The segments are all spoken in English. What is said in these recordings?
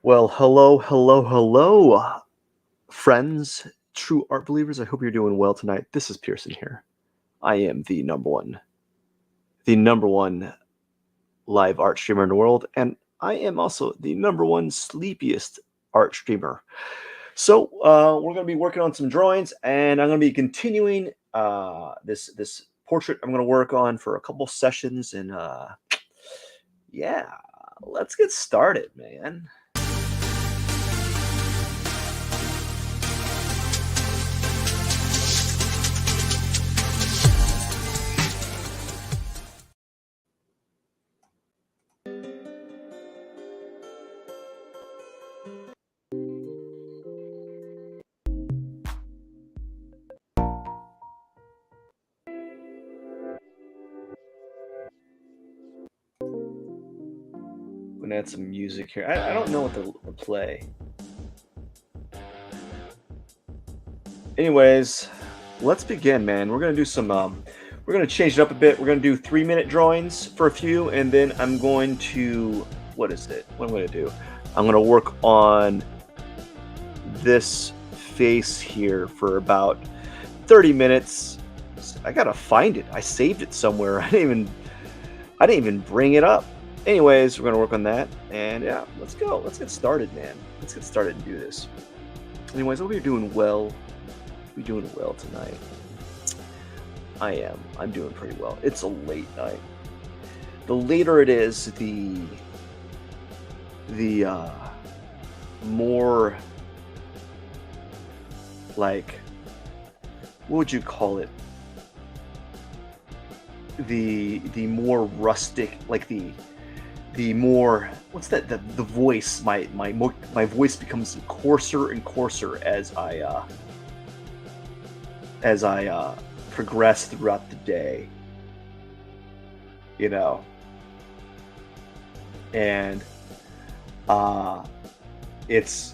Well, hello, hello, hello, friends, true art believers. I hope you're doing well tonight. This is Pearson here. I am the number one live art streamer in the world, and I am also the number one sleepiest art streamer. So we're going to be working on some drawings, and I'm going to be continuing this portrait. I'm going to work on for a couple sessions, and yeah, let's get started, man. I'm gonna add some music here. I don't know what to play. Anyways, let's begin, man. We're gonna do some. We're gonna change it up a bit. We're gonna do 3-minute drawings for a few, and then I'm going to. What is it? What am I gonna do? I'm gonna work on this face here for about 30 minutes. I gotta find it. I saved it somewhere. I didn't even bring it up. Anyways, we're gonna work on that, and yeah, let's go. Let's get started, man. Let's get started and do this. Anyways, I hope you're doing well. You're doing well tonight. I am. I'm doing pretty well. It's a late night. The later it is, the more like, what would you call it? The more rustic, like the more, what's that, the voice, my voice becomes coarser and coarser as I progress throughout the day, you know. And it's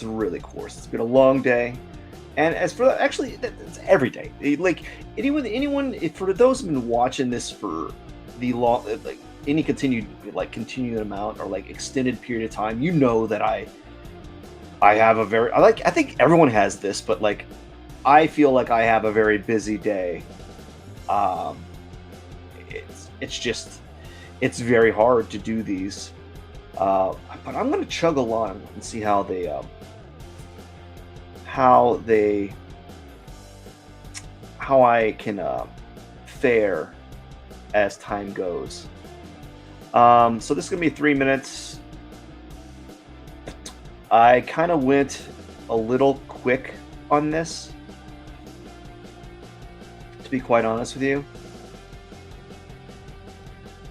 really coarse. It's been a long day. And as for that, actually, it's every day. Like anyone, if for those who've been watching this for the long, like any continued amount or like extended period of time, you know that I have a very, I think everyone has this, but like I feel like I have a very busy day. Um, it's just it's very hard to do these. But I'm gonna chug along and see how they how I can fare as time goes. So this is gonna be 3 minutes. I kind of went a little quick on this, to be quite honest with you.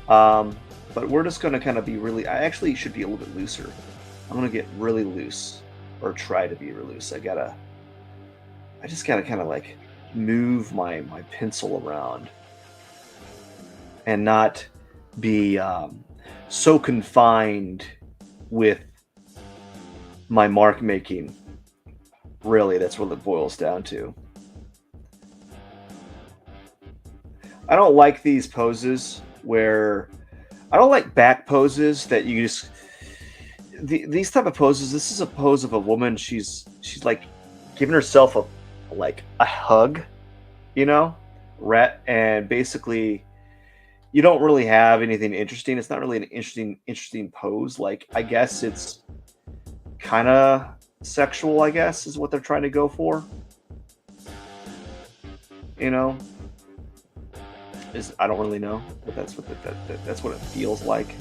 Um, but we're just gonna kind of be really. I actually should be a little bit looser. I'm gonna get really loose, or try to be really loose. I just gotta kind of like move my pencil around and not be so confined with my mark making. Really, that's what it boils down to. I don't like these poses where I don't like back poses that you just these type of poses. This is a pose of a woman. She's like giving herself a hug, you know, rat, and basically you don't really have anything interesting. It's not really an interesting pose. Like I guess it's kind of sexual. I guess is what they're trying to go for. You know, is I don't really know, but that's what it feels like.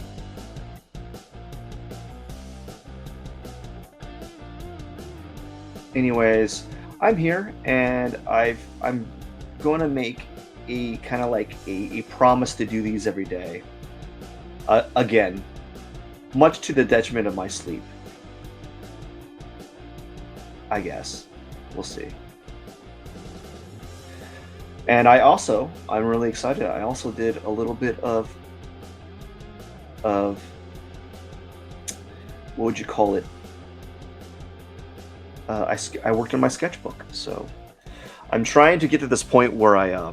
Anyways, I'm here and I'm going to make a kind of like a promise to do these every day. Again, much to the detriment of my sleep, I guess. We'll see. And I'm really excited. I also did a little bit of what would you call it? I worked on my sketchbook, so I'm trying to get to this point where I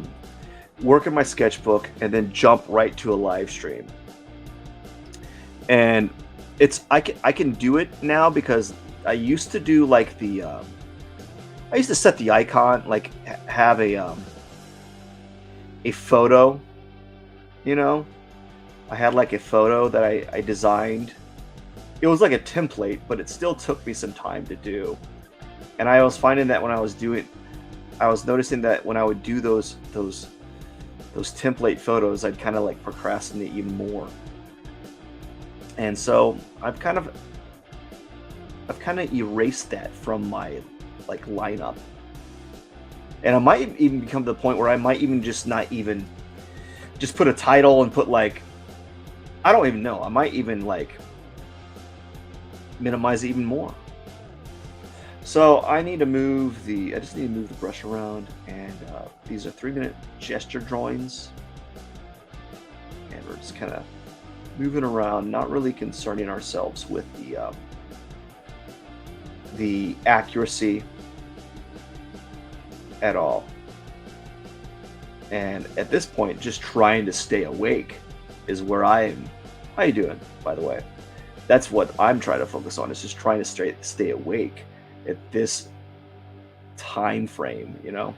work in my sketchbook and then jump right to a live stream. And I can do it now because I used to do like I used to set the icon like have a photo, you know. I had like a photo that I designed. It was like a template, but it still took me some time to do. And I was finding that when I was noticing that when I would do those template photos, I'd kind of like procrastinate even more. And so I've kind of erased that from my like lineup. And I might even become to the point where I might even just not even just put a title and put like I don't even know. I might even like minimize it even more. So I just need to move the brush around, and these are 3 minute gesture drawings, and we're just kind of moving around, not really concerning ourselves with the accuracy at all. And at this point, just trying to stay awake is where I am. How you doing, by the way? That's what I'm trying to focus on. Is just trying to stay awake at this time frame. You know.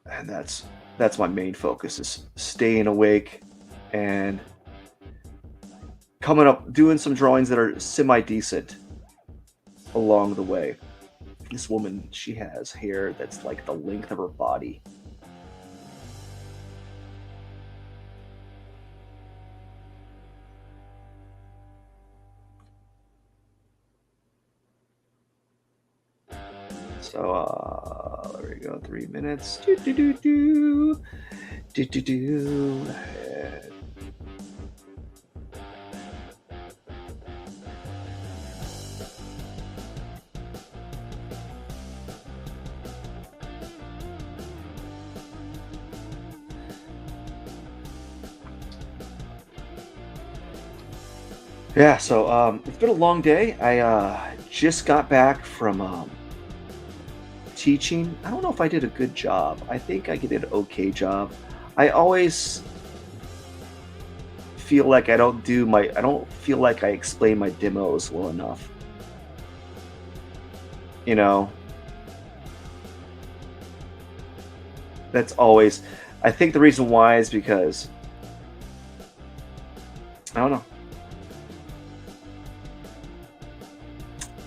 And that's my main focus is staying awake and coming up doing some drawings that are semi decent along the way. This woman, she has hair that's like the length of her body. So there we go, 3 minutes. Do do do do do do do. Yeah, so it's been a long day. I just got back from teaching. I don't know if I did a good job. I think I did an okay job. I always feel like I don't feel like I explain my demos well enough. You know, that's always. I think the reason why is because I don't know.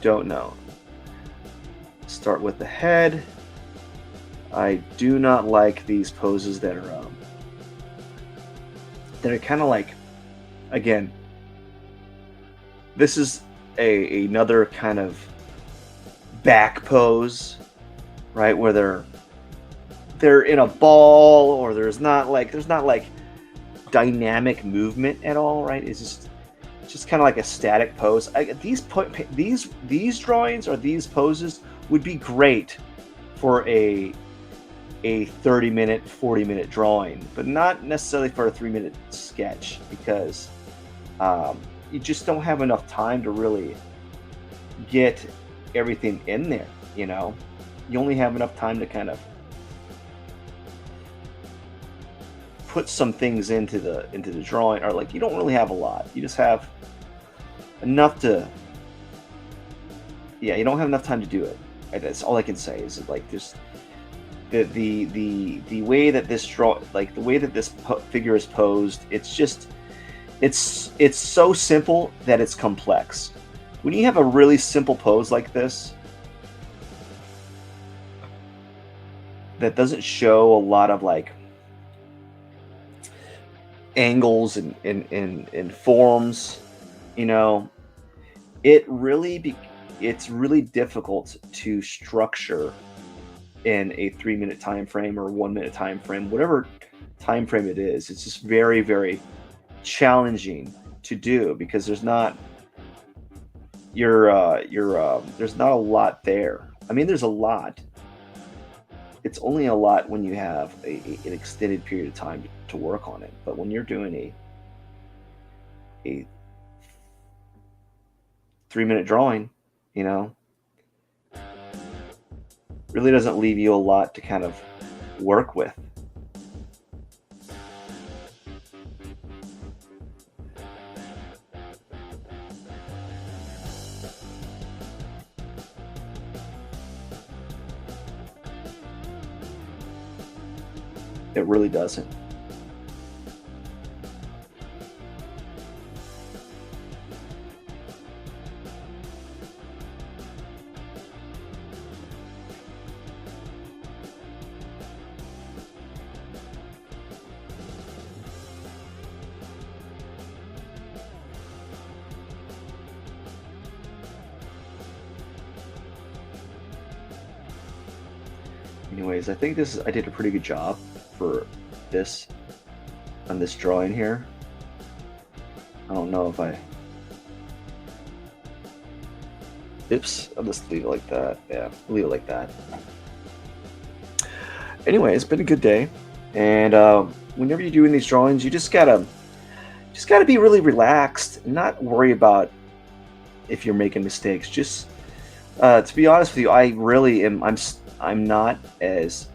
Don't know. Start with the head. I do not like these poses that are kind of like again. This is another kind of back pose, right? Where they're in a ball, or there's not like dynamic movement at all, right? It's just kind of like a static pose. These drawings or these poses would be great for a 30-minute, 40-minute drawing, but not necessarily for a 3 minute sketch because you just don't have enough time to really get everything in there. You know, you only have enough time to kind of put some things into the drawing, or like you don't really have a lot. You just have enough to, yeah, you don't have enough time to do it. That's all I can say is like just the way that the way that this figure is posed. It's just it's so simple that it's complex. When you have a really simple pose like this that doesn't show a lot of like angles and forms, you know, it really it's really difficult to structure in a 3 minute time frame or 1 minute time frame, whatever time frame it is. It's just very challenging to do because there's not a lot there. I mean, there's a lot. It's only a lot when you have an extended period of time to work on it. But when you're doing a 3 minute drawing, you know, really doesn't leave you a lot to kind of work with. It really doesn't. Anyways, I think I did a pretty good job for this on this drawing here. I don't know if I. Oops, I'll just leave it like that. Yeah, leave it like that. Anyway, it's been a good day, and whenever you're doing these drawings, you just gotta be really relaxed and not worry about if you're making mistakes. Just to be honest with you, I really am. I'm not as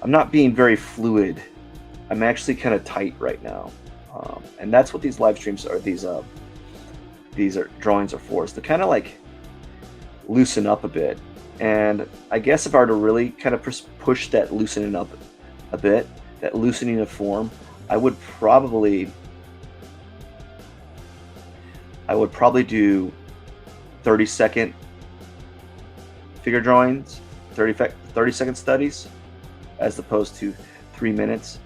I'm not being very fluid. I'm actually kind of tight right now, and that's what these live streams are. These are drawings are for, is to kind of like loosen up a bit. And I guess if I were to really kind of push that loosening up a bit, that loosening of form, I would probably do 30-second figure drawings, 30-second studies, as opposed to 3 minutes.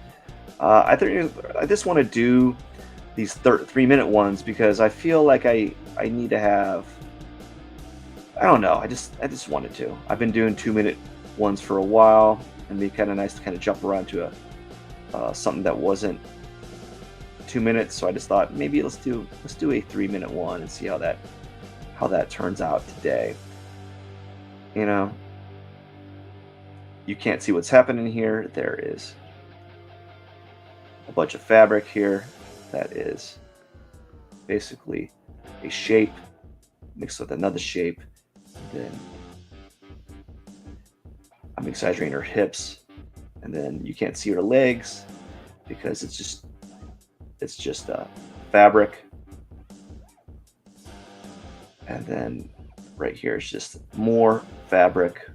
I think I just want to do these 3-minute ones because I feel like I need to have. I don't know. I just wanted to. I've been doing 2-minute ones for a while, and it'd be kind of nice to kind of jump around to a something that wasn't 2 minutes. So I just thought maybe let's do a 3-minute one and see how that turns out today. You know, you can't see what's happening here. There is a bunch of fabric here that is basically a shape mixed with another shape. Then I'm exaggerating her hips, and then you can't see her legs because it's just fabric. And then right here is just more fabric,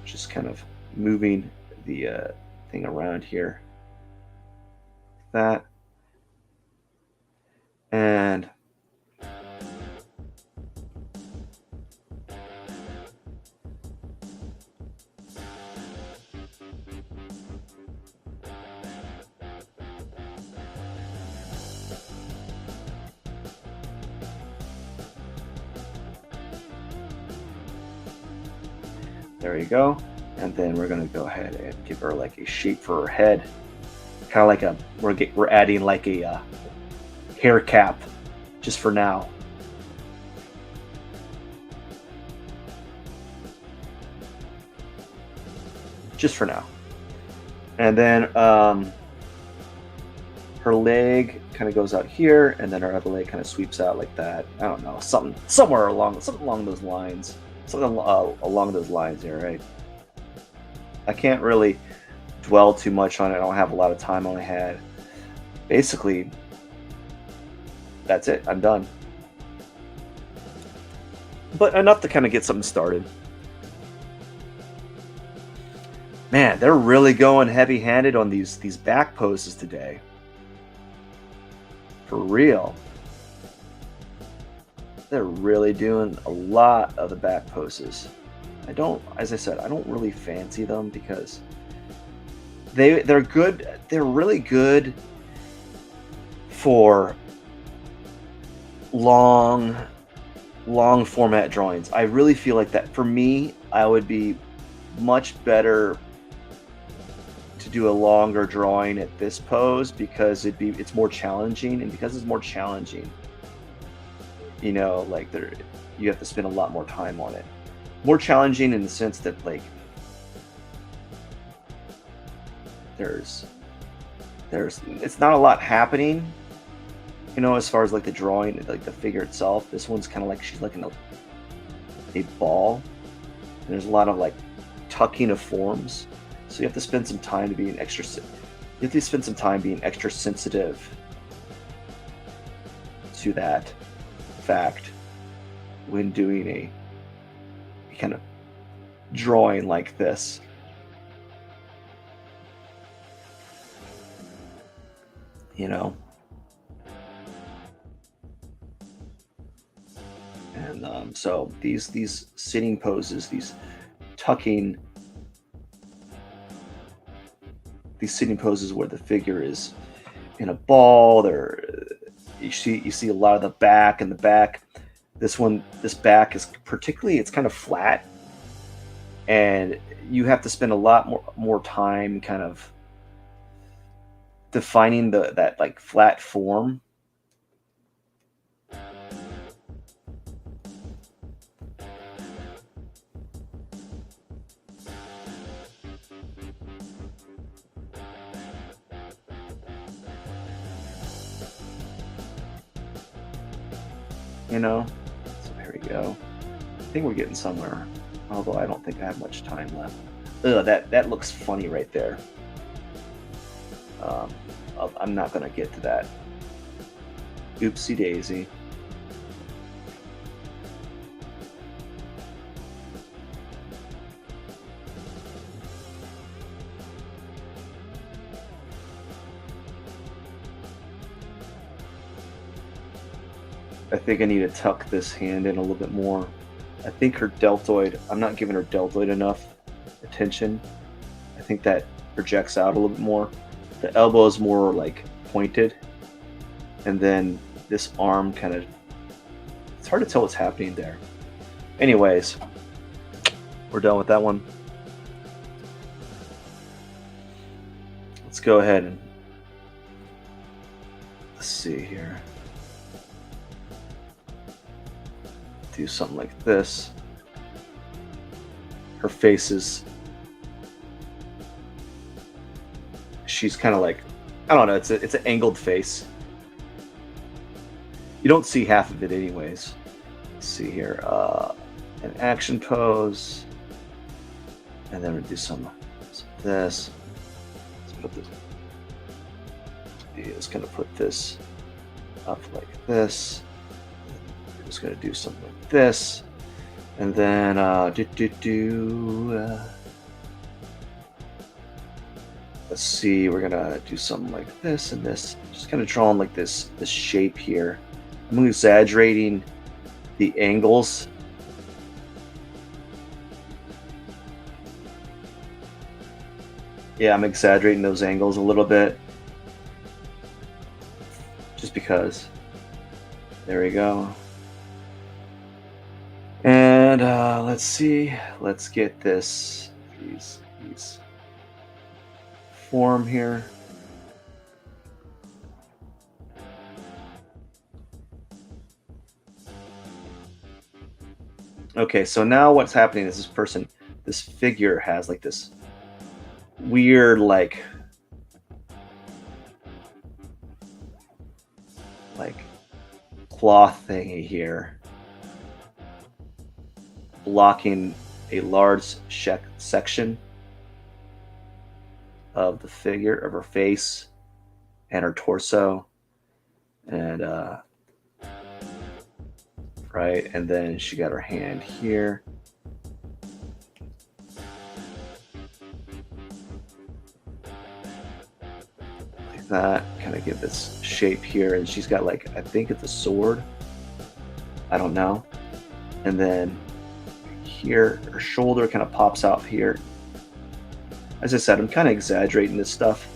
just kind of moving the thing around here, that, and there you go. And then we're gonna go ahead and give her like a shape for her head, kind of like we're adding like a hair cap, just for now. Just for now. And then her leg kind of goes out here, and then her other leg kind of sweeps out like that. I don't know, something along those lines. Something along those lines here, right? I can't really dwell too much on it. I don't have a lot of time on my head. Basically, that's it. I'm done. But enough to kind of get something started. Man, they're really going heavy-handed on these back poses today. For real. They're really doing a lot of the back poses. As I said, I don't really fancy them because they're good. They're really good for long format drawings. I really feel like that for me, I would be much better to do a longer drawing at this pose because it's more challenging, and because it's more challenging, you know, like you have to spend a lot more time on it. More challenging in the sense that like there's it's not a lot happening, You know, as far as like the drawing, like the figure itself, this one's kind of like she's like in a ball. And there's a lot of like tucking of forms, so you have to spend some time to be an extra. You have to spend some time being extra sensitive to that fact when doing a kind of drawing like this. You know, and so these sitting poses, tucking, these sitting poses where the figure is in a ball. There, you see a lot of the back and the back. This back is particularly, it's kind of flat, and you have to spend a lot more time kind of defining that like flat form. You know, so there we go. I think we're getting somewhere, although I don't think I have much time left. Ugh, that looks funny right there. Um, I'm not gonna get to that. Oopsie daisy. I think I need to tuck this hand in a little bit more. I think her deltoid, I'm not giving her deltoid enough attention. I think that projects out a little bit more. The elbow is more like pointed, and then this arm kind of, it's hard to tell what's happening there. Anyways, we're done with that one. Let's go ahead and let's see here. Do something like this. Her face is, she's kind of like, I don't know, it's an angled face. You don't see half of it anyways. Let's see here. An action pose. And then we'll do some this. Let's put this. Just gonna put this up like this. I'm just gonna do something like this. And then let's see, we're gonna do something like this and this. Just kind of drawing like this shape here. I'm exaggerating the angles. Yeah, I'm exaggerating those angles a little bit. Just because. There we go. And let's see. Let's get these form here. Okay, so now what's happening is this figure has like this weird like cloth thingy here, blocking a large section of the figure, of her face and her torso, and right, and then she got her hand here. Like that, kind of give this shape here, and she's got like, I think it's a sword. I don't know. And then here, her shoulder kind of pops out here. As I said, I'm kind of exaggerating this stuff.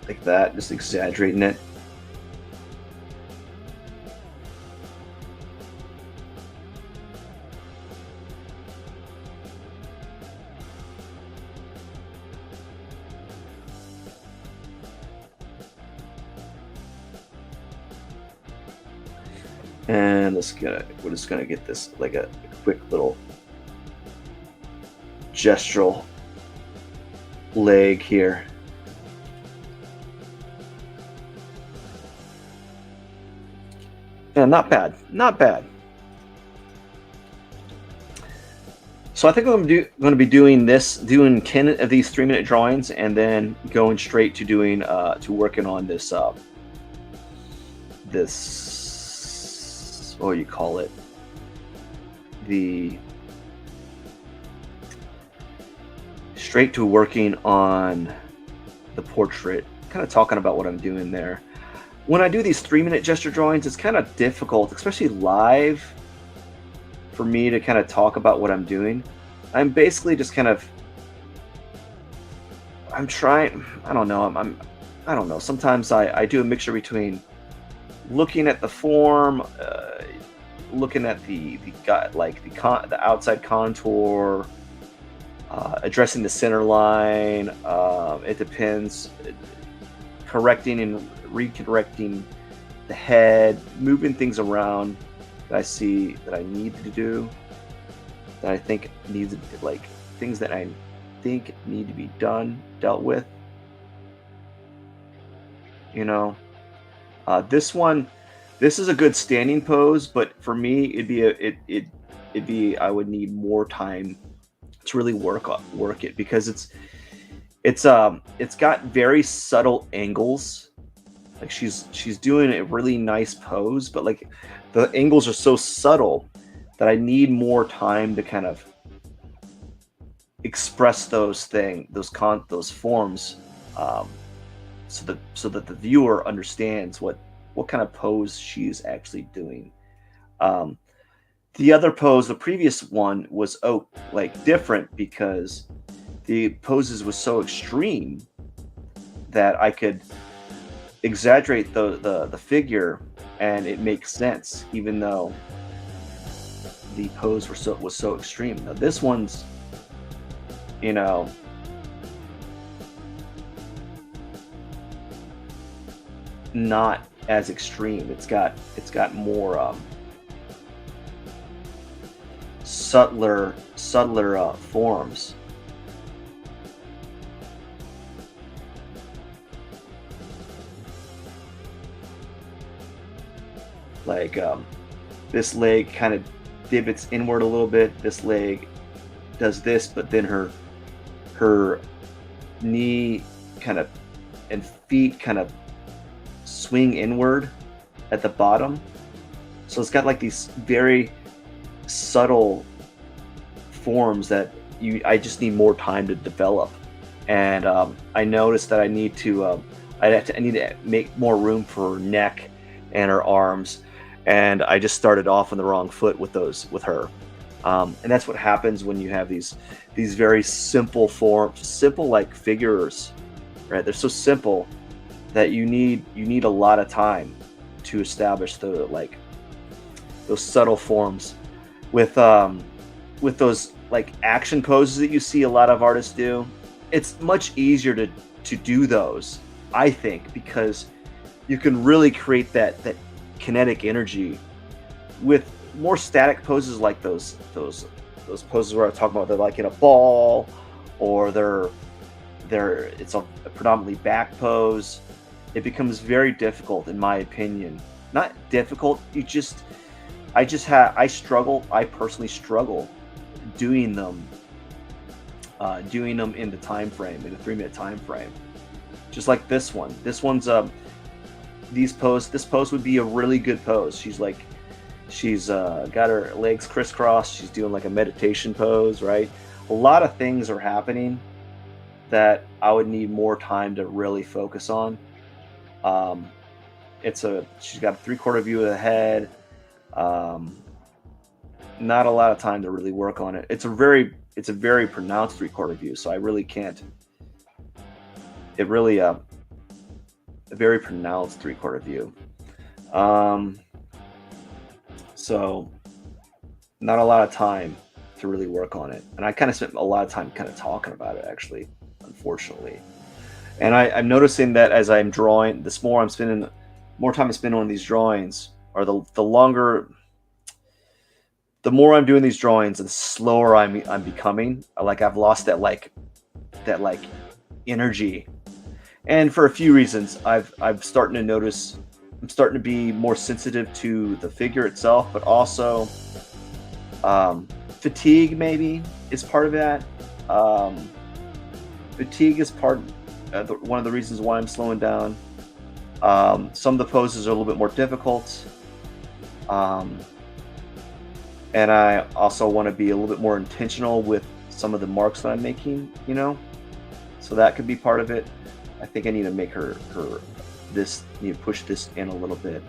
Like that, just exaggerating it. And we're just gonna get this like a quick little gestural leg here. Yeah, not bad, not bad. So I think I'm going to be doing 10 of these 3-minute drawings, and then going straight to doing to working on this what do you call it, the straight to working on the portrait, kind of talking about what I'm doing there. When I do these 3-minute gesture drawings, it's kind of difficult, especially live, for me to kind of talk about what I'm doing. I'm basically just kind of, I'm trying, I don't know, I don't know. Sometimes I do a mixture between looking at the form, looking at the the outside contour, addressing the center line. It depends. Correcting and recorrecting the head, moving things around that I see that I need to do, that I think needs, like, things that I think need to be dealt with. You know, this is a good standing pose, but for me, it'd be, I would need more time to really work it, because it's got very subtle angles. Like, she's doing a really nice pose, but like the angles are so subtle that I need more time to kind of express those forms, um, so that the viewer understands what kind of pose she's actually doing. Um, the other pose, the previous one, was like different, because the poses was so extreme that I could exaggerate the figure, and it makes sense, even though the pose was so extreme. Now this one's, you know, not as extreme. It's got more subtler forms. Like, this leg kind of divots inward a little bit. This leg does this, but then her knee kind of and feet kind of swing inward at the bottom. So it's got like these very subtle forms that I just need more time to develop. And I noticed that I need to I need to make more room for her neck and her arms, and I just started off on the wrong foot with her. And that's what happens when you have these very simple forms, simple like figures, right? They're so simple that you need a lot of time to establish those subtle forms. With those like action poses that you see a lot of artists do, it's much easier to do those, I think, because you can really create that kinetic energy. With more static poses, like those poses where I talk about, they're like in a ball, or it's a predominantly back pose, it becomes very difficult, in my opinion. Not difficult, I personally struggle doing them, in the time frame, in a 3-minute time frame. Just like this one. This pose would be a really good pose. She's got her legs crisscrossed. She's doing like a meditation pose, right? A lot of things are happening that I would need more time to really focus on. Um, she's got a 3/4 view of the head. Um, Not a lot of time to really work on it. It's a very pronounced 3/4 view, so I really can't. It really a very pronounced 3/4 view. Um, so not a lot of time to really work on it, and I kind of spent a lot of time kind of talking about it, actually, unfortunately. And I'm noticing that as I'm drawing, more time I spend on these drawings, or the longer the more I'm doing these drawings, the slower I'm becoming. Like I've lost that energy, and for a few reasons, I'm starting to notice. I'm starting to be more sensitive to the figure itself, but also fatigue maybe is part of that. Um, Fatigue is one of the reasons why I'm slowing down. Some of the poses are a little bit more difficult. Um, and I also want to be a little bit more intentional with some of the marks that I'm making, so that could be part of it. I think I need to make her need to push this in a little bit,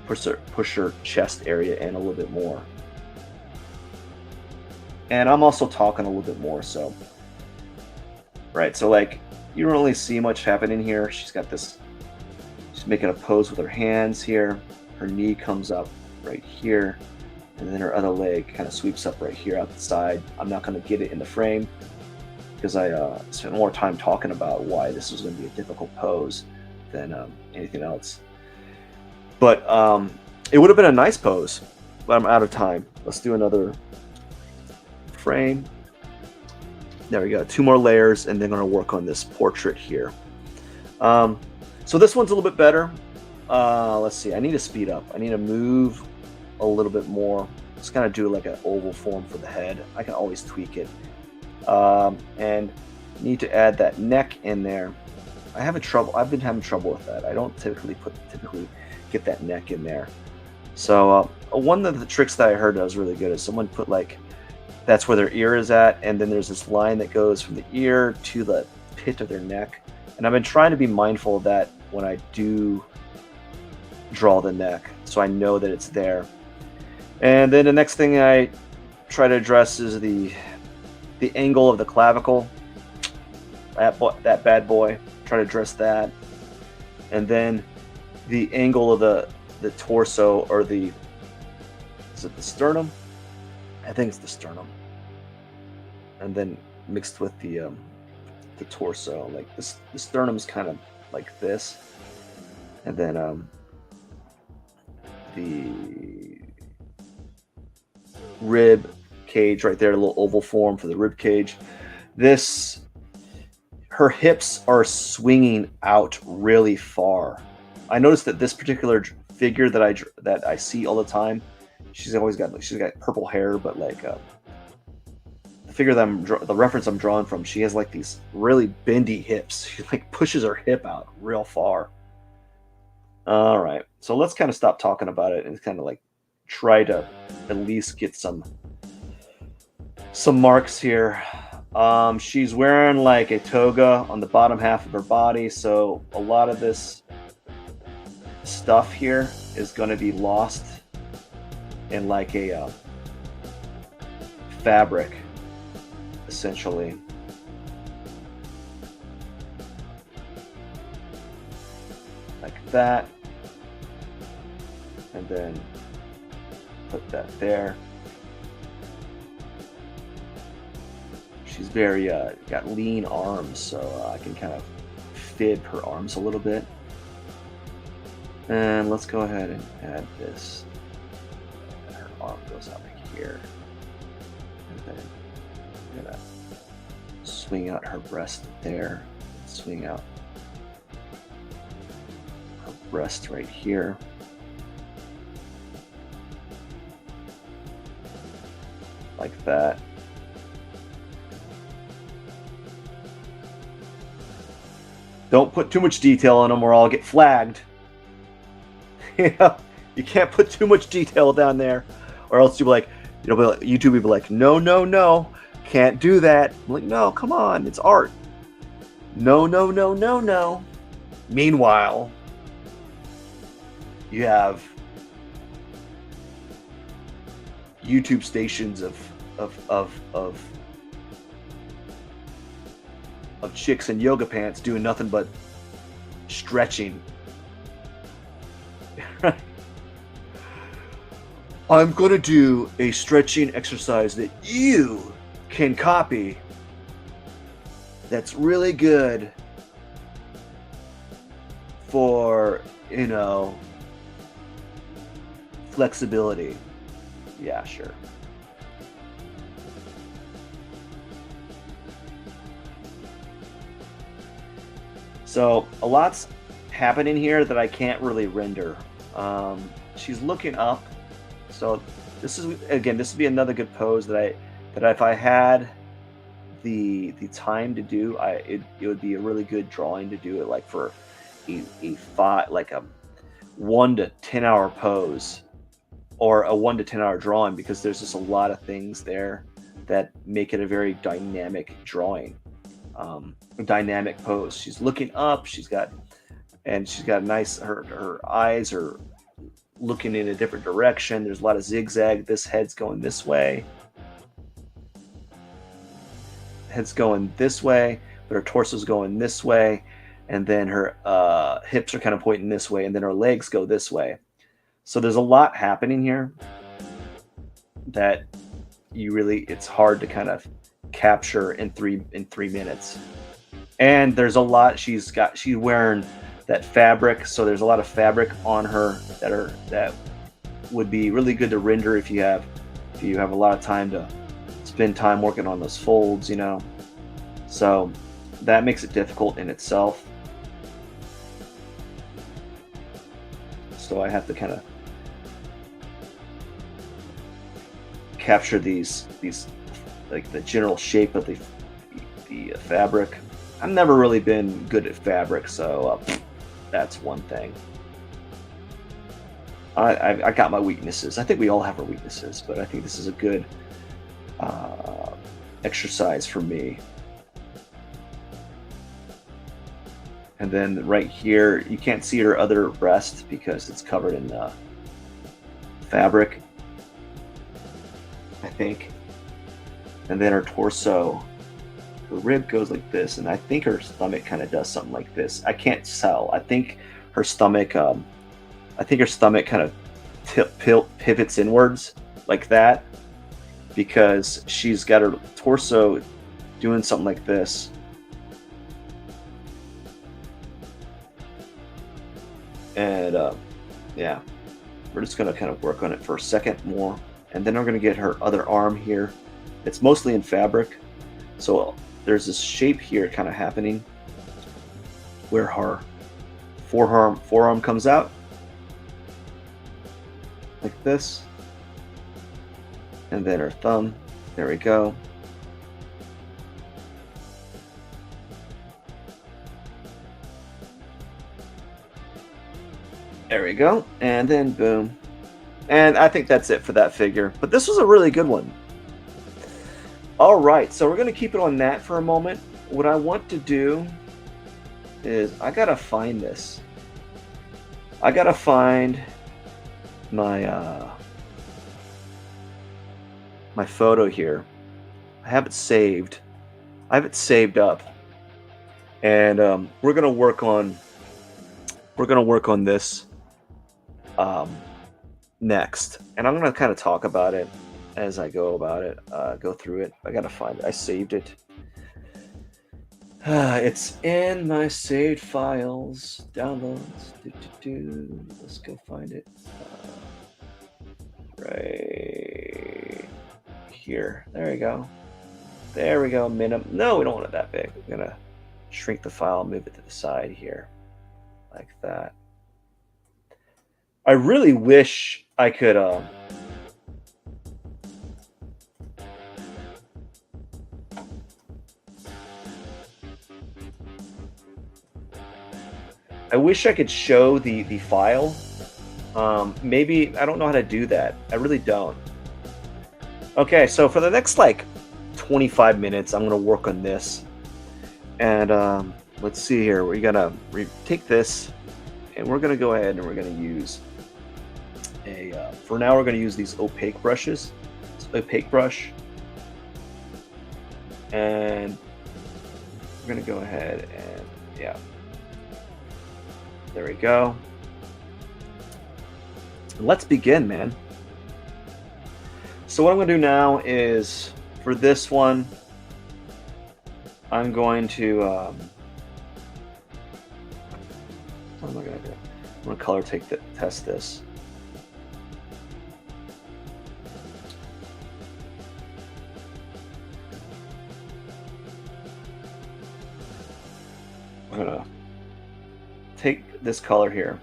push her chest area in a little bit more. And I'm also talking a little bit more, so right, so like you don't really see much happening here. She's making a pose with her hands here. Her knee comes up right here, and then her other leg kind of sweeps up right here out the side. I'm not going to get it in the frame because I spent more time talking about why this was going to be a difficult pose than anything else. But it would have been a nice pose, but I'm out of time. Let's do another frame. There we go. 2 more layers, and then I'm going to work on this portrait here. So this one's a little bit better. Let's see. I need to speed up. I need to move a little bit more. Just kind of do like an oval form for the head. I can always tweak it. And need to add that neck in there. I've been having trouble with that. I don't typically get that neck in there. So one of the tricks that I heard that was really good is someone put that's where their ear is at, and then there's this line that goes from the ear to the pit of their neck. And I've been trying to be mindful of that when I do draw the neck, so I know that it's there. And then the next thing I try to address is the angle of the clavicle. That bad boy. Try to address that. And then the angle of the torso, or is it the sternum? I think it's the sternum. And then mixed with the torso, like the sternum's kind of like this, and then the rib cage right there, a little oval form for the rib cage. Her hips are swinging out really far. I noticed that this particular figure that I see all the time, she's got purple hair, but the figure the reference I'm drawing from, she has like these really bendy hips. She like pushes her hip out real far. All right, so let's kind of stop talking about it and kind of like try to at least get some marks here. She's wearing like a toga on the bottom half of her body, so a lot of this stuff here is going to be lost in like a fabric, essentially. Like that. And then put that there. She's very got lean arms, so I can kind of fib her arms a little bit. And let's go ahead and add this. Her arm goes out like here. And then I'm gonna swing out her breast there. Swing out her breast right here. Like that. Don't put too much detail on them or I'll get flagged. You can't put too much detail down there, or else YouTube will be like, no, can't do that. I'm like, no, come on, it's art. No. Meanwhile, you have YouTube stations of chicks in yoga pants doing nothing but stretching. I'm going to do a stretching exercise that you can copy that's really good for, flexibility. Yeah, sure. So a lot's happening here that I can't really render. She's looking up. So this is again, this would be another good pose that if I had the time to do, it would be a really good drawing to do it like for a five like a 1 to 10 hour pose or a 1 to 10 hour drawing because there's just a lot of things there that make it a very dynamic drawing, a dynamic pose. She's looking up. She's got a nice her eyes are looking in a different direction. There's a lot of zigzag. This head's going this way. Head's going this way, but her torso's going this way, and then her hips are kind of pointing this way, and then her legs go this way. So there's a lot happening here that it's hard to kind of capture in 3 minutes. And there's a lot she's wearing that fabric, so there's a lot of fabric on her that would be really good to render if you have a lot of time to spend time working on those folds, you know. So that makes it difficult in itself. So I have to kind of capture these like the general shape of the fabric. I've never really been good at fabric, so that's one thing. I got my weaknesses. I think we all have our weaknesses, but I think this is a good exercise for me. And then right here, you can't see her other breast because it's covered in fabric, I think. And then her torso, her rib goes like this, and I think her stomach kind of does something like this. I can't tell. I think her stomach kind of pivots inwards like that because she's got her torso doing something like this. And yeah, we're just gonna kind of work on it for a second more, and then I'm gonna get her other arm here. It's mostly in fabric, so there's this shape here kind of happening where her forearm comes out like this, and then her thumb. There we go. There we go. And then boom. And I think that's it for that figure. But this was a really good one. All right, so we're going to keep it on that for a moment. What I want to do is I got to find this. I got to find my my photo here. I have it saved. I have it saved up. And we're going to work on this next, and I'm gonna kind of talk about it as I go about it, go through it. I gotta find it. I saved it. It's in my saved files, downloads. Let's go find it. Right here. There we go. There we go. No, we don't want it that big. I'm gonna shrink the file, move it to the side here, like that. I really wish I could I wish I could show the file. Maybe I don't know how to do that. I really don't. Okay, so for the next like 25 minutes, I'm gonna work on this. And let's see here. We're gonna take this, and we're gonna go ahead and we're gonna use for now we're going to use these opaque brushes. This opaque brush, and we're going to go ahead and yeah, there we go. Let's begin, man. So what I'm going to do now is for this one, I'm going to what am I going to do? I'm going to color test this. I'm gonna take this color here.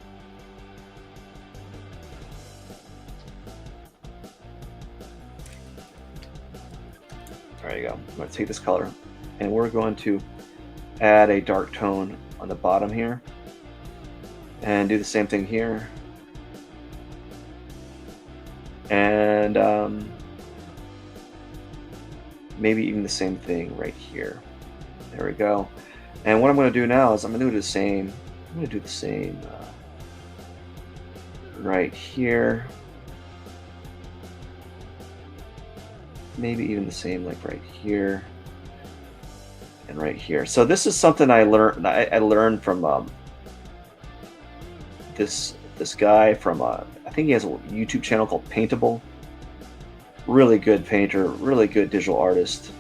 There you go. I'm going to take this color and we're going to add a dark tone on the bottom here and do the same thing here. And maybe even the same thing right here. There we go. And what I'm going to do now is I'm going to do the same. I'm going to do the same right here. Maybe even the same like right here and right here. So this is something I learned. I learned from this guy from I think he has a YouTube channel called Paintable. Really good painter, really good digital artist.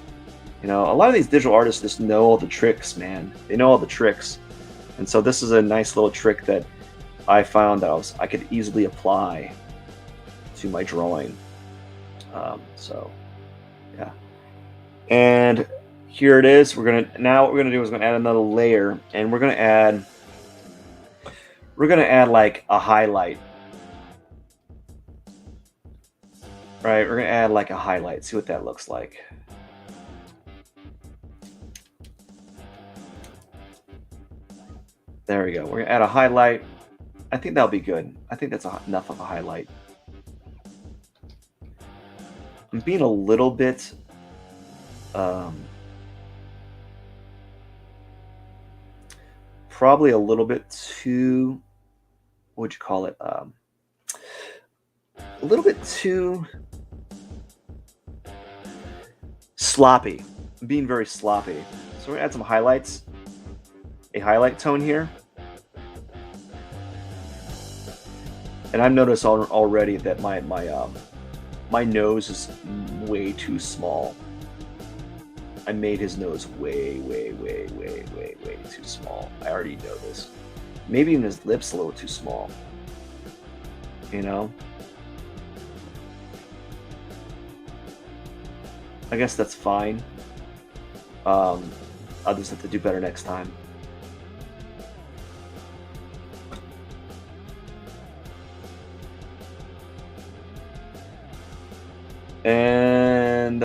You know, a lot of these digital artists just know all the tricks, man. They know all the tricks, and so this is a nice little trick that I found that I could easily apply to my drawing. So yeah, and here it is. What we're gonna do is we're gonna add another layer, and we're gonna add like a highlight. Right, we're gonna add like a highlight. See what that looks like. There we go. We're gonna add a highlight. I think that'll be good. I think that's enough of a highlight. I'm being a little bit probably a little bit too, what would you call it? A little bit too sloppy. I'm being very sloppy. So we're gonna add some highlights, a highlight tone here. And I've noticed already that my nose is way too small. I made his nose way too small. I already know this. Maybe even his lips a little too small. You know? I guess that's fine. I'll just have to do better next time. And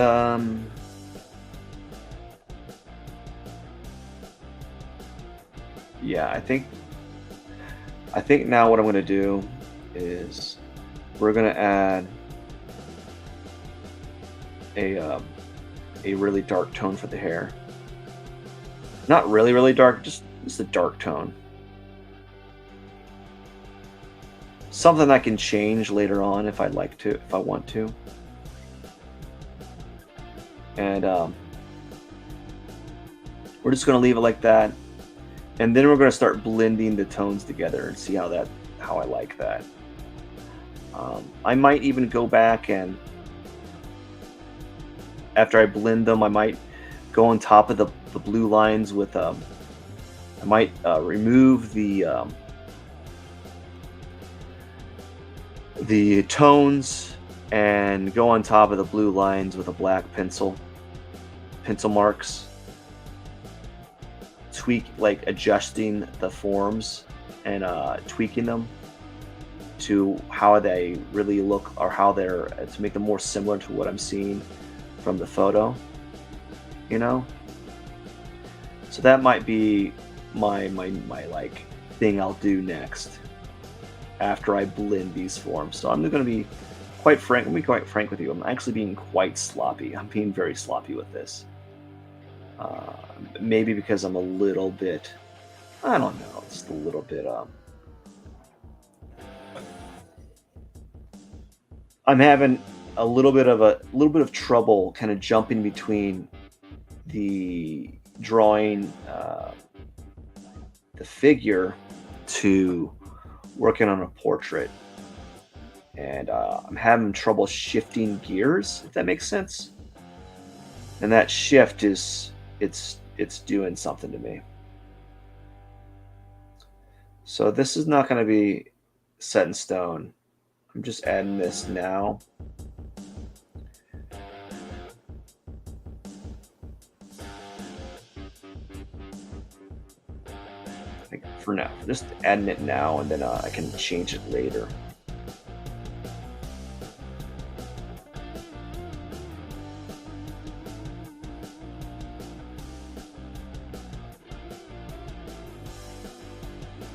yeah, I think now what I'm going to do is we're going to add a really dark tone for the hair. Not really dark, just a dark tone. Something I can change later on if I'd like to, if I want to. And we're just going to leave it like that. And then we're going to start blending the tones together and see how I like that. I might even go back and after I blend them, I might go on top of the blue lines with I might remove the tones and go on top of the blue lines with a black pencil marks, tweak, like adjusting the forms and tweaking them to how they really look, or how they're, to make them more similar to what I'm seeing from the photo, you know. So that might be my like thing I'll do next after I blend these forms. So I'm going to be quite frank. Let me be quite frank with you. I'm actually being quite sloppy. I'm being very sloppy with this. Maybe because I'm a little bit, I don't know, just a little bit. I'm having a little bit of trouble kind of jumping between the drawing the figure to working on a portrait, and I'm having trouble shifting gears, if that makes sense. And that shift is it's doing something to me. So this is not going to be set in stone. I'm just adding this now. for now. Just adding it now, and then I can change it later.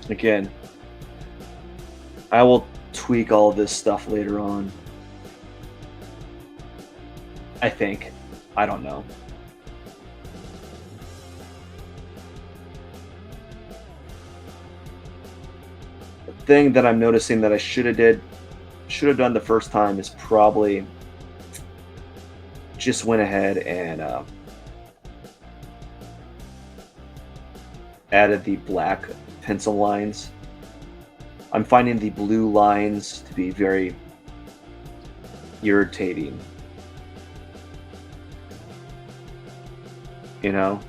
Again, I will tweak all this stuff later on. I think. I don't know. The thing that I'm noticing that I should have done the first time is probably just went ahead and added the black pencil lines. I'm finding the blue lines to be very irritating. You know?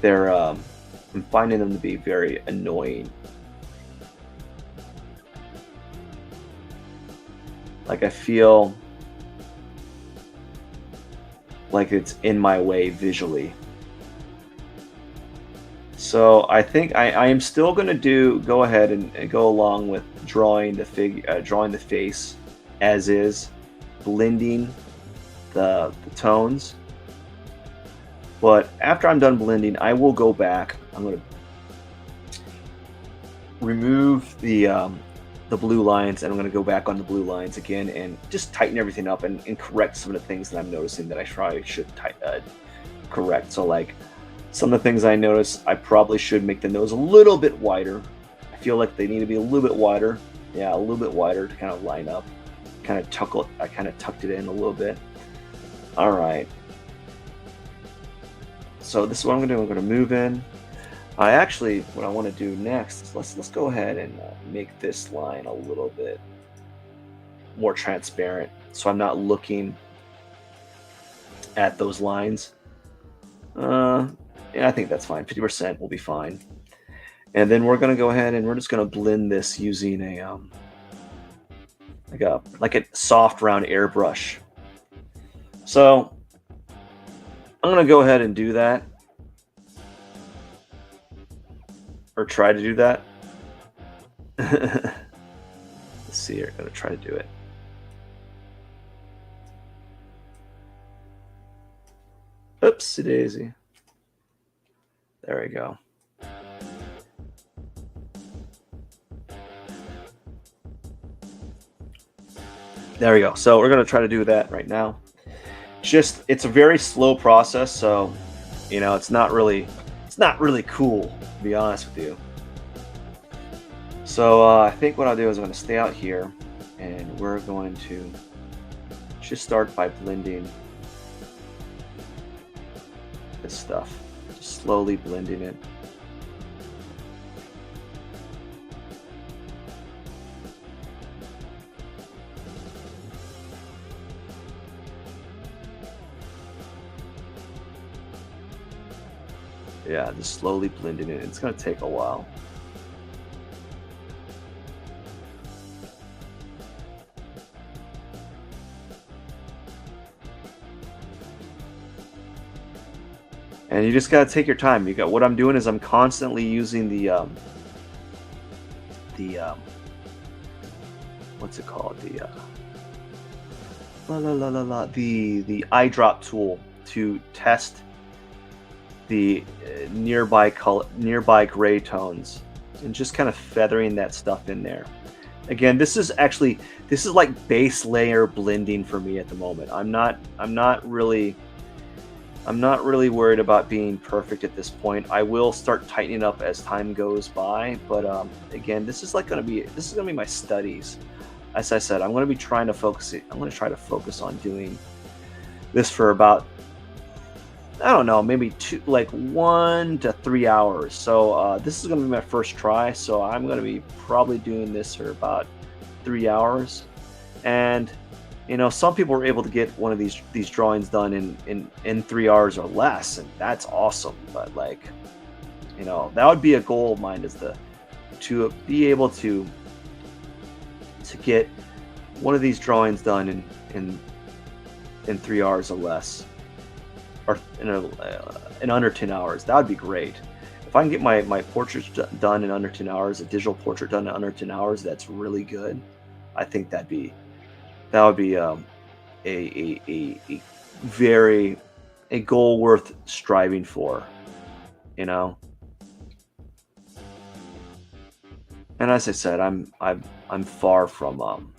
They're I'm finding them to be very annoying. Like I feel like it's in my way visually. So I think I am still going to go ahead and go along with drawing drawing the face as is, blending the tones. But after I'm done blending, I will go back. I'm going to remove the blue lines, and I'm going to go back on the blue lines again and just tighten everything up and correct some of the things that I'm noticing that I probably should correct. So like some of the things I notice, I probably should make the nose a little bit wider. I feel like they need to be a little bit wider. Yeah, a little bit wider to kind of line up. I kind of tucked it in a little bit. All right. So this is what I'm going to do. I'm going to move in. What I want to do next is let's go ahead and make this line a little bit more transparent, so I'm not looking at those lines. Yeah, I think that's fine. 50% will be fine. And then we're going to go ahead and we're just going to blend this using a like a soft round airbrush. So I'm going to go ahead and do that, or try to do that. Let's see here. I'm going to try to do it. Oopsie daisy. There we go. There we go. So we're going to try to do that right now. It's a very slow process, so it's not really cool, to be honest with you. So I think what I'll do is I'm going to stay out here, and we're going to just start by blending this stuff, just slowly blending it. Yeah, just slowly blending it. It's going to take a while. And you just got to take your time. What I'm doing is I'm constantly using the what's it called? The eyedrop tool to test the nearby gray tones, and just kind of feathering that stuff in there. Again, this is like base layer blending for me at the moment. I'm not really worried about being perfect at this point. I will start tightening up as time goes by, but again, this is gonna be my studies. As I said, I'm going to try to focus on doing this for about, I don't know, maybe 1 to 3 hours. So this is going to be my first try. So I'm going to be probably doing this for about 3 hours. And some people were able to get one of these drawings done in 3 hours or less, and that's awesome. But that would be a goal of mine, is to be able to get one of these drawings done in 3 hours or less. or in under 10 hours. That would be great. If I can get my portraits done in under 10 hours, a digital portrait done in under 10 hours, that's really good. I think that would be a very a goal worth striving for, you know. And as I said, I'm far from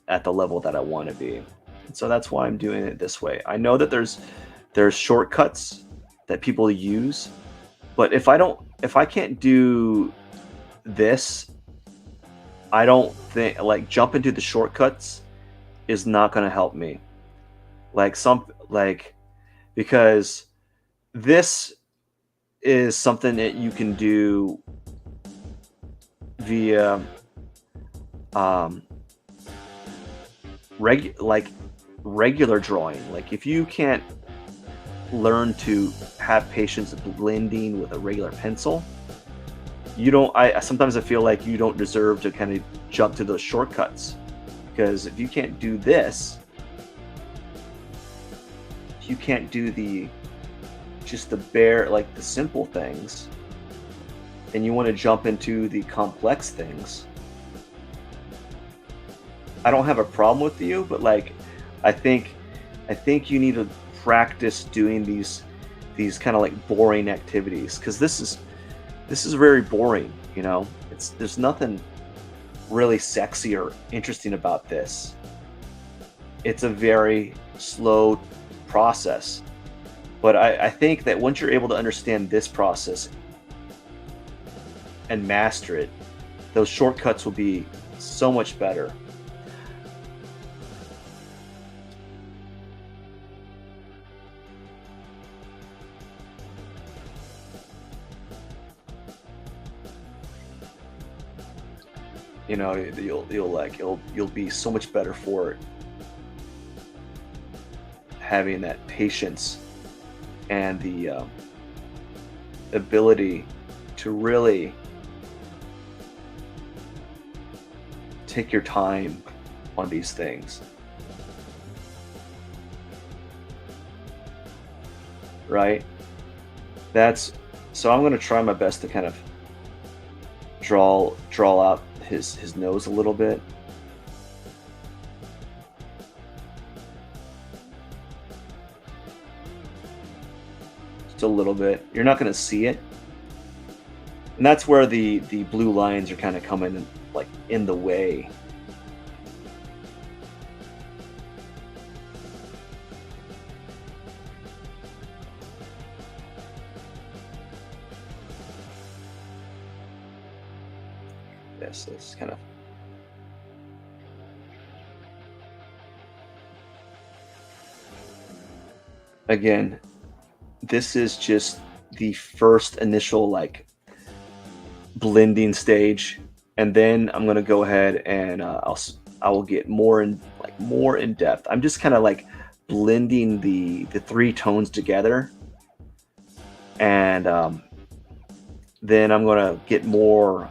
at the level that I want to be. And so that's why I'm doing it this way. I know that there's shortcuts that people use, but if I can't do this, I don't think like jump into the shortcuts is not going to help me. Like because this is something that you can do via um like regular drawing. Like if you can't learn to have patience blending with a regular pencil, you don't I sometimes I feel like you don't deserve to kind of jump to those shortcuts, because if you can't do this, if you can't do the just the bare like the simple things, and you want to jump into the complex things, I don't have a problem with you, but like I think you need to practice doing these kind of like boring activities, because this is very boring, you know. It's there's nothing really sexy or interesting about this. It's a very slow process. But I think that once you're able to understand this process and master it, those shortcuts will be so much better. You know, you'll like you'll be so much better for it, having that patience and the ability to really take your time on these things, right? That's so I'm going to try my best to kind of draw out his nose a little bit. Just a little bit. You're not going to see it. And that's where the blue lines are kind of coming like in the way. This kind of again, this is just the first initial like blending stage, and then I'm gonna go ahead and I will get more in depth. I'm just kind of like blending the three tones together, and then I'm gonna get more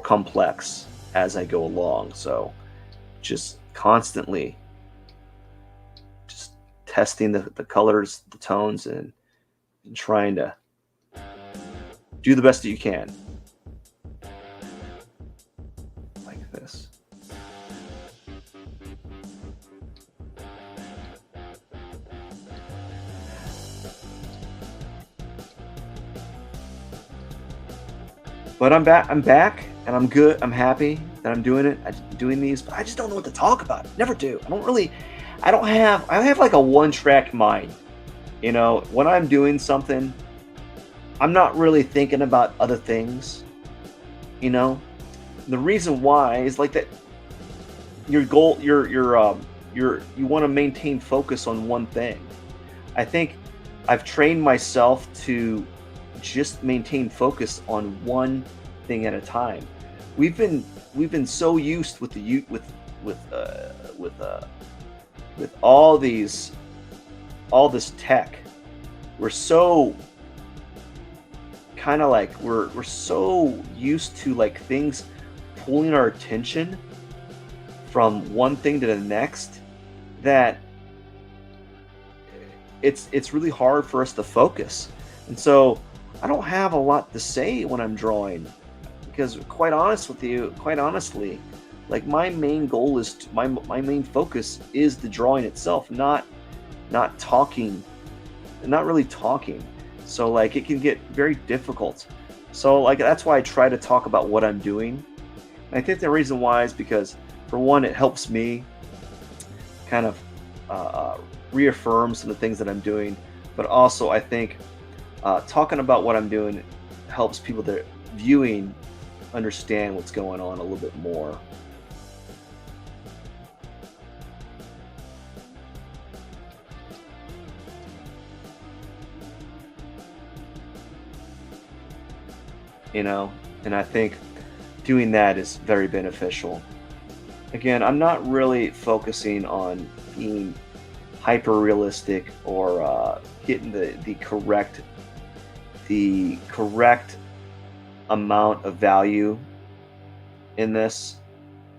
complex as I go along. So just constantly just testing the colors, the tones, and trying to do the best that you can like this. But I'm back, and I'm good. I'm happy that I'm doing it. I'm doing these, but I just don't know what to talk about. Never do. I have like a one track mind. You know, when I'm doing something, I'm not really thinking about other things, you know? The reason why is like that your goal you want to maintain focus on one thing. I think I've trained myself to just maintain focus on one thing at a time. We've been so used with with uh, with uh, with all this tech. We're so kind of like we're so used to like things pulling our attention from one thing to the next, that it's really hard for us to focus. And so I don't have a lot to say when I'm drawing because quite honestly, like my main goal is my main focus is the drawing itself, not talking, not really talking. So like it can get very difficult. So like that's why I try to talk about what I'm doing. And I think the reason why is because for one, it helps me kind of uh, uh, reaffirm some of the things that I'm doing, but also I think talking about what I'm doing helps people that are viewing understand what's going on a little bit more. You know, and I think doing that is very beneficial. Again, I'm not really focusing on being hyper realistic or getting the correct amount of value in this.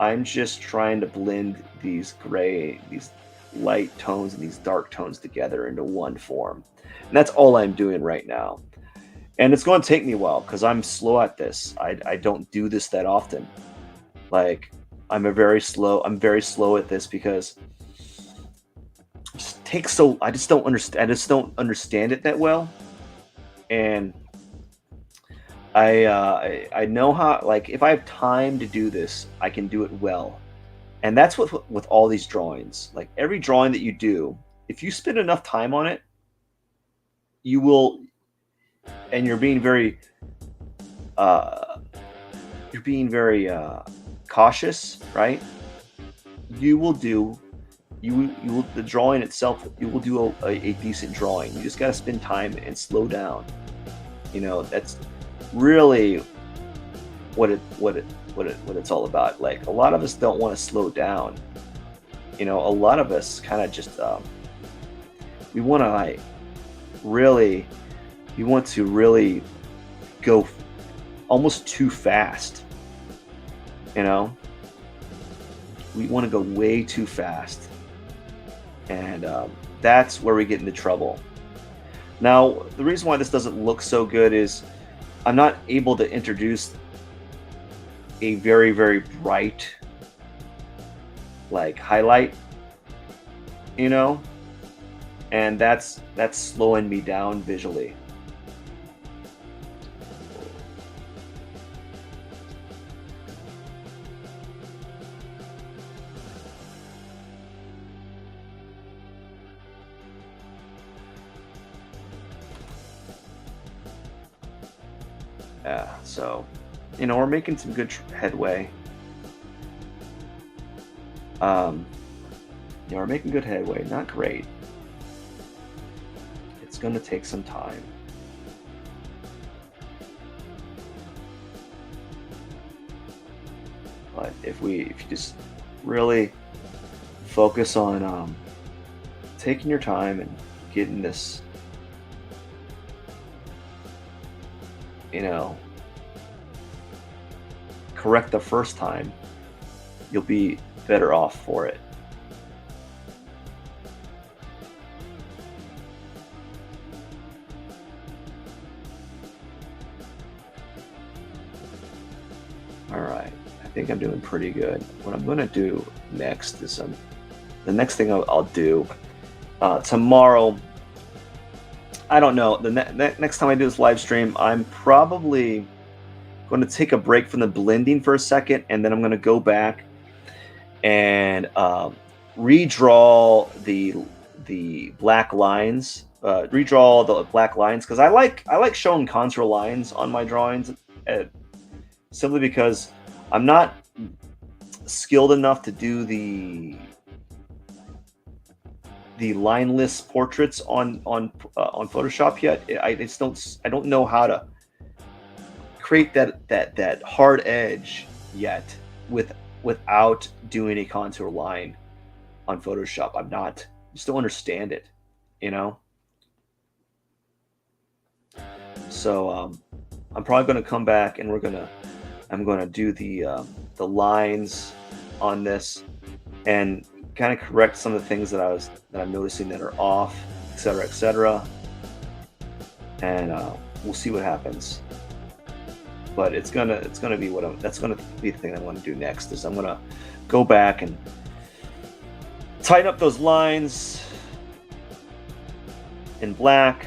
I'm just trying to blend these light tones and these dark tones together into one form. And that's all I'm doing right now. And it's going to take me a while because I'm slow at this. I don't do this that often. Like I'm very slow at this because it just takes so I just don't understand it that well. And I know how, like, if I have time to do this, I can do it well. And that's with all these drawings. Like every drawing that you do, if you spend enough time on it, you will, and uh, you're being very cautious, right? You will do you will the drawing itself. You will do a decent drawing. You just got to spend time and slow down. That's really what it's all about. Like a lot of us don't want to slow down. A lot of us kind of just we want to like really we want to really go almost too fast. You know, we want to go way too fast, and that's where we get into trouble. Now, the reason why this doesn't look so good is I'm not able to introduce a very, very bright like highlight, you know, and that's slowing me down visually. Yeah, so we're making some good headway. Um, we're making good headway. Not great. It's going to take some time. But if you just really focus on taking your time and getting this, you know, correct the first time, you'll be better off for it. All right, I think I'm doing pretty good. What I'm going to do next is the next thing I'll do tomorrow. I don't know. Next time I do this live stream, I'm probably going to take a break from the blending for a second, and then I'm going to go back and redraw the black lines. Redraw the black lines because I like showing contour lines on my drawings, uh, simply because I'm not skilled enough to do the lineless portraits on Photoshop yet. I don't know how to create that hard edge yet with without doing a contour line on Photoshop. Just don't understand it, you know. So I'm probably going to come back and I'm gonna do the lines on this and kind of correct some of the things that I'm noticing that are off. etc., etc. And we'll see what happens. But it's gonna be that's gonna be the thing I want to do next. Is I'm gonna go back and tighten up those lines in black,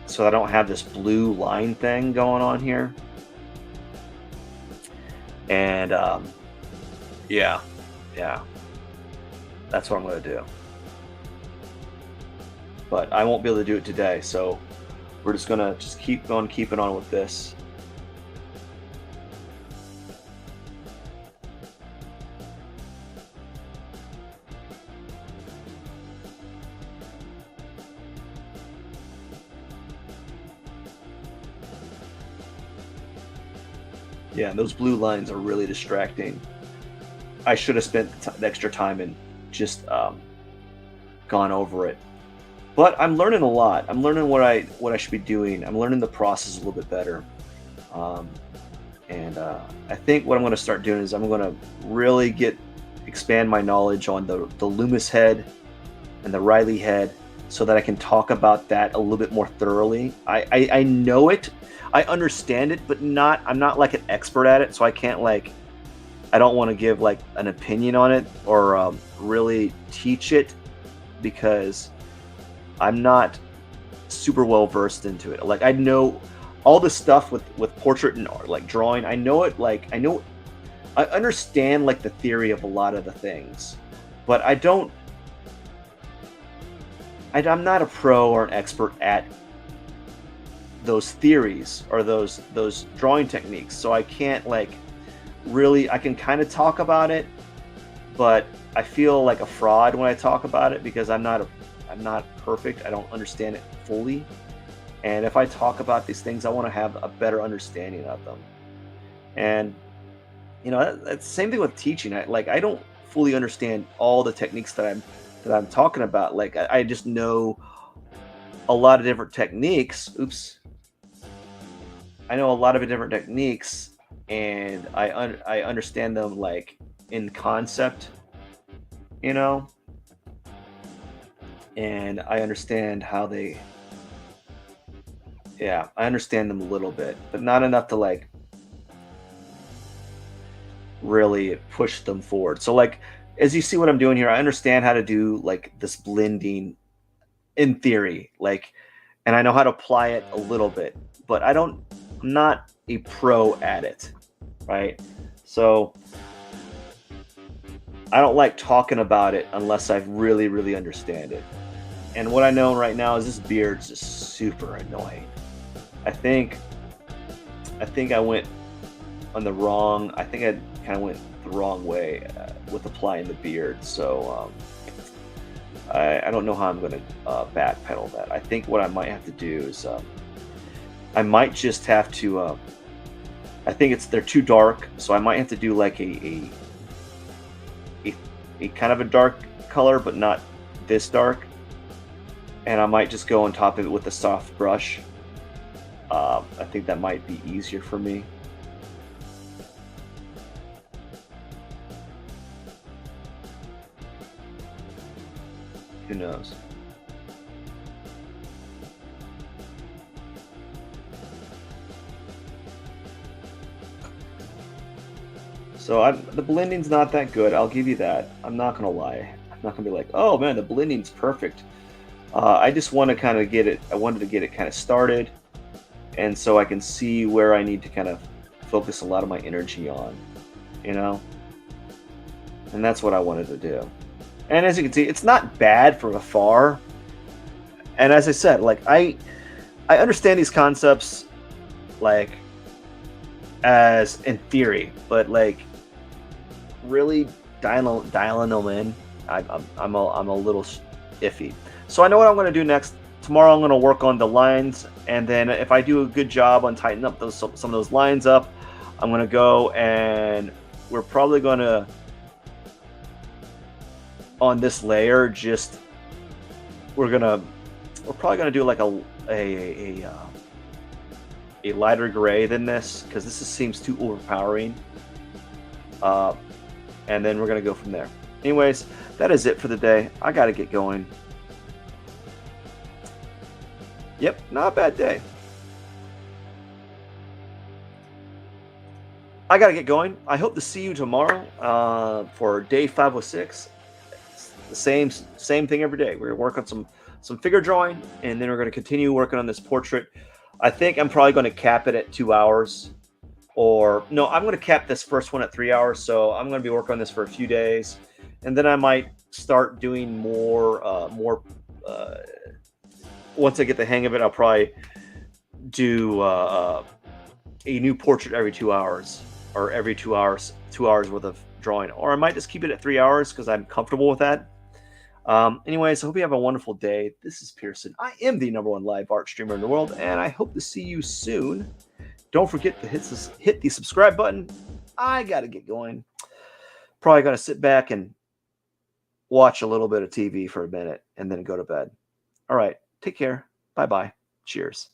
so I don't have this blue line thing going on here. And yeah, that's what I'm gonna do. But I won't be able to do it today, so we're just gonna keep on keeping on with this. Yeah, those blue lines are really distracting. I should have spent the extra time and just gone over it. But I'm learning a lot. I'm learning what I should be doing. I'm learning the process a little bit better. Um, and I think what I'm going to start doing is I'm going to really expand my knowledge on the Loomis head and the Riley head, so that I can talk about that a little bit more thoroughly. I know it, I understand it, but I'm not like an expert at it, so I can't I don't want to give like an opinion on it or really teach it, because I'm not super well versed into it. Like, I know all the stuff with portrait and art, like drawing. I know it. I understand like the theory of a lot of the things, but I'm not a pro or an expert at those theories or those drawing techniques. So I can't I can kind of talk about it, but I feel like a fraud when I talk about it, because I'm not perfect. I don't understand it fully. And if I talk about these things, I want to have a better understanding of them. And that's the same thing with teaching. I don't fully understand all the techniques that I'm talking about. I just know a lot of different techniques. Oops. I know a lot of different techniques, and I understand them in concept, and I understand how they. Yeah, I understand them a little bit, but not enough to really push them forward. So as you see what I'm doing here, I understand how to do this blending in theory, and I know how to apply it a little bit, but I'm not a pro at it, right? So I don't like talking about it unless I really, really understand it. And what I know right now is this beard's just super annoying. I think I went on the wrong. I think I kind of went the wrong way with applying the beard. So I don't know how I'm going to backpedal that. I think what I might have to do is I might just have to. I think they're too dark, so I might have to do a kind of a dark color, but not this dark. And I might just go on top of it with a soft brush. I think that might be easier for me. Who knows? So the blending's not that good. I'll give you that. I'm not gonna lie. I'm not gonna be like, oh man, the blending's perfect. I just want to kind of get it. I wanted to get it kind of started, and so I can see where I need to kind of focus a lot of my energy on, and that's what I wanted to do. And as you can see, it's not bad from afar. And as I said, I understand these concepts as in theory, but really dialing them in, I'm a little iffy. So I know what I'm going to do next. Tomorrow I'm going to work on the lines, and then if I do a good job on tightening up some of those lines up, I'm going to go and we're probably going to, on this layer, we're probably going to do a lighter gray than this, because this seems too overpowering. And then we're going to go from there. Anyways, that is it for the day. I got to get going. Yep, not a bad day. I gotta get going. I hope to see you tomorrow for day 506. It's the same thing every day. We're gonna work on some figure drawing, and then we're gonna continue working on this portrait. I think I'm probably going to cap it at 2 hours, or no, I'm going to cap this first one at 3 hours. So I'm going to be working on this for a few days, and then I might start doing more. Uh, Once I get the hang of it, I'll probably do a new portrait every 2 hours, or every 2 hours, 2 hours worth of drawing, or I might just keep it at 3 hours because I'm comfortable with that. Anyways, I hope you have a wonderful day. This is Pearson. I am the #1 live art streamer in the world, and I hope to see you soon. Don't forget to hit the subscribe button. I gotta get going. Probably gonna sit back and watch a little bit of TV for a minute and then go to bed. All right, take care. Bye bye. Cheers.